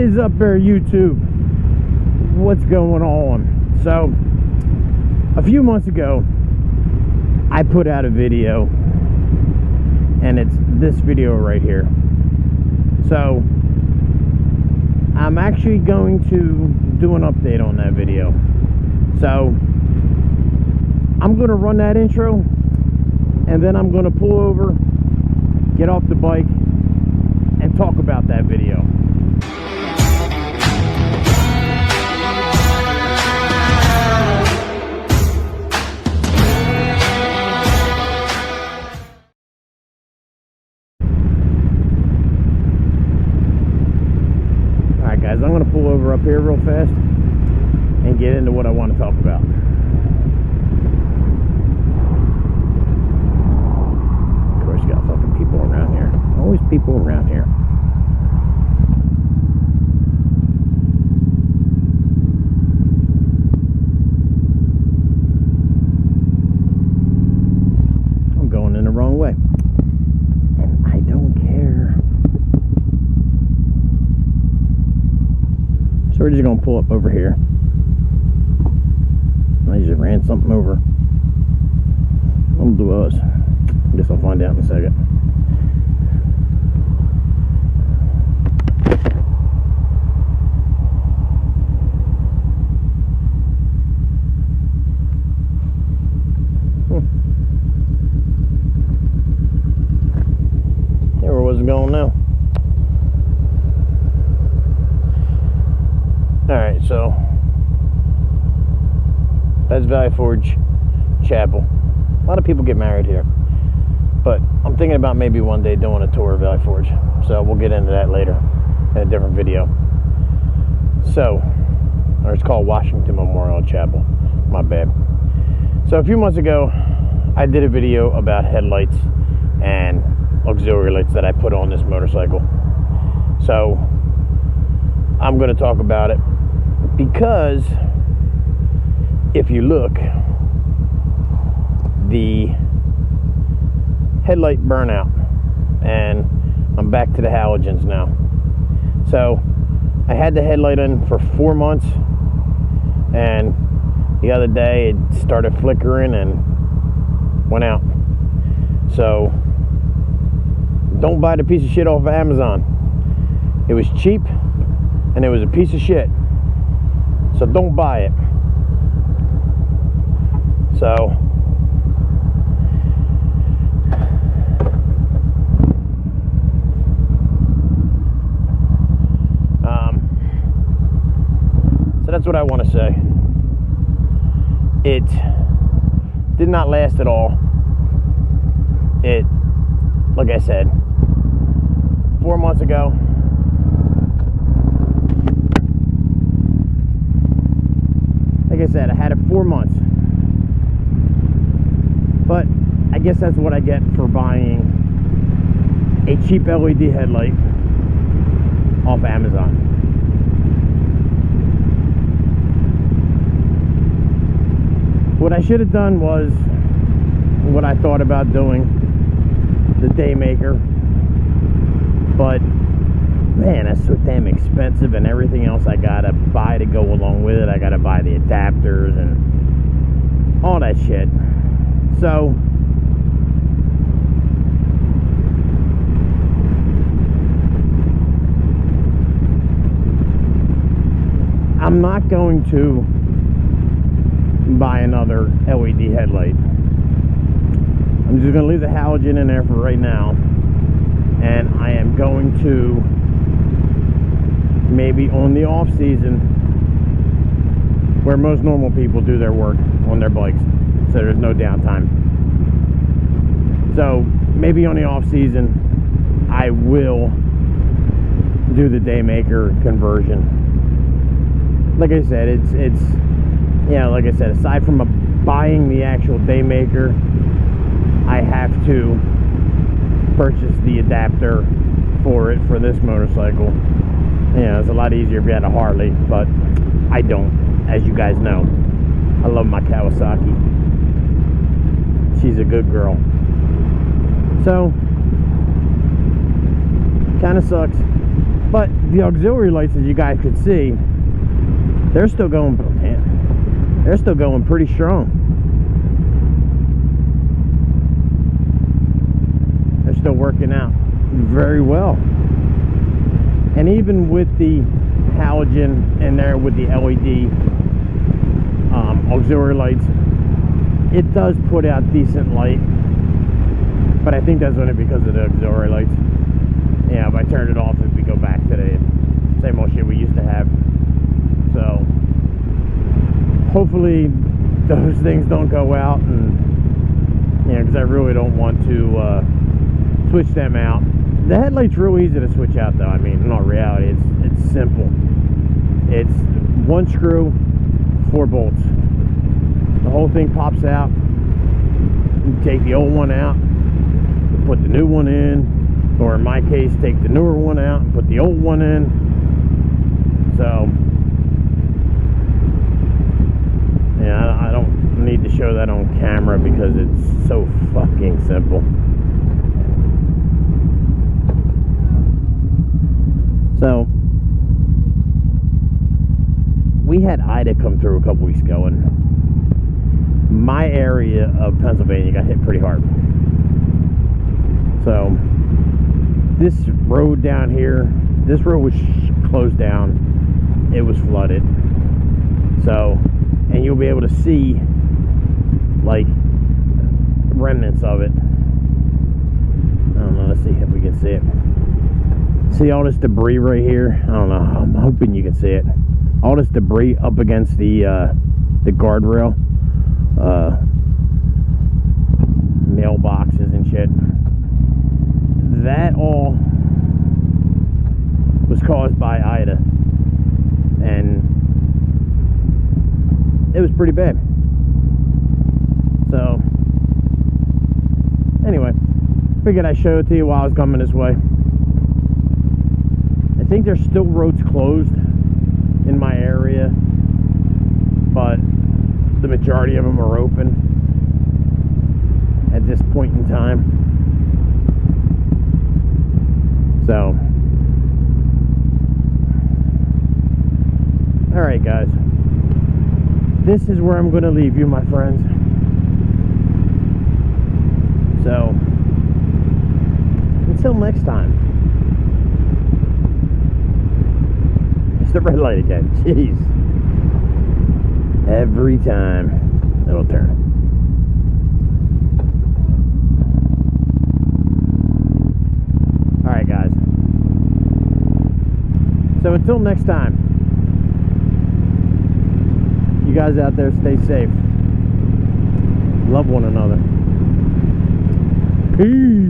is up there, YouTube? What's going on? So a few months ago I put out a video, and it's this video right here. So I'm actually going to do an update on that video. So I'm going to run that intro, and then I'm going to pull over, get off the bike, and talk about that video. Alright guys, I'm going to pull over up here real fast and get into what I want to talk about. Of course, you got fucking people around here. Always people around here. I'm going in the wrong way, and I don't care. So we're just gonna pull up over here. I just ran something over. What was? I guess I'll find out in a second. There wasn't going now. Alright, so that's Valley Forge Chapel. A lot of people get married here, but I'm thinking about maybe one day doing a tour of Valley Forge, so we'll get into that later in a different video. So, or it's called Washington Memorial Chapel, my bad. So a few months ago I did a video about headlights and auxiliary lights that I put on this motorcycle. So I'm going to talk about it because if you look, the headlight burnout, and I'm back to the halogens now. So I had the headlight in for 4 months, and the other day it started flickering and went out. So don't buy the piece of shit off of Amazon. It was cheap and it was a piece of shit, so don't buy it. So that's what I want to say. It did not last at all. It, like I said, 4 months ago, like I said, I had it 4 months. But I guess that's what I get for buying a cheap LED headlight off Amazon. What I should have done was what I thought about doing, the Daymaker. But man, that's so damn expensive, and everything else I gotta buy to go along with it. I gotta buy the adapters and all that shit. So I'm not going to buy another LED headlight. I'm just going to leave the halogen in there for right now, and I am going to maybe on the off season, where most normal people do their work on their bikes, so there's no downtime. So maybe on the off season I will do the Daymaker conversion. Like I said, it's yeah, like I said, aside from buying the actual Daymaker, I have to purchase the adapter for it for this motorcycle. Yeah, it's a lot easier if you had a Harley, but I don't, as you guys know. I love my Kawasaki. She's a good girl. So, kind of sucks. But the auxiliary lights, as you guys could see, they're still going, man, they're still going pretty strong. They're still working out very well. And even with the halogen in there with the LED auxiliary lights, it does put out decent light. But I think that's only because of the auxiliary lights. Yeah, if I turned it off, if we go back to the same old shit we used to have. So hopefully those things don't go out, and you know, because I really don't want to switch them out. The headlight's real easy to switch out, though. I mean, in all reality, it's simple. It's one screw, 4 bolts. The whole thing pops out. You take the old one out, put the new one in, or in my case, take the newer one out and put the old one in. So yeah, I don't need to show that on camera because it's so fucking simple. So we had Ida come through a couple weeks ago, and my area of Pennsylvania got hit pretty hard. So this road down here, this road was closed down. It was flooded. So, and you'll be able to see like remnants of it. I don't know, let's see if we can see it. See all this debris right here? I don't know, I'm hoping you can see it. All this debris up against the guardrail, mailboxes and shit. That all was caused by Ida, and it was pretty bad. So anyway, figured I'd show it to you while I was coming this way. I think there's still roads closed in my area, but the majority of them are open at this point in time. So alright guys, this is where I'm going to leave you, my friends. So until next time. It's the red light again. Jeez. Every time it'll turn. Alright guys. So until next time, you guys out there stay safe. Love one another. Peace.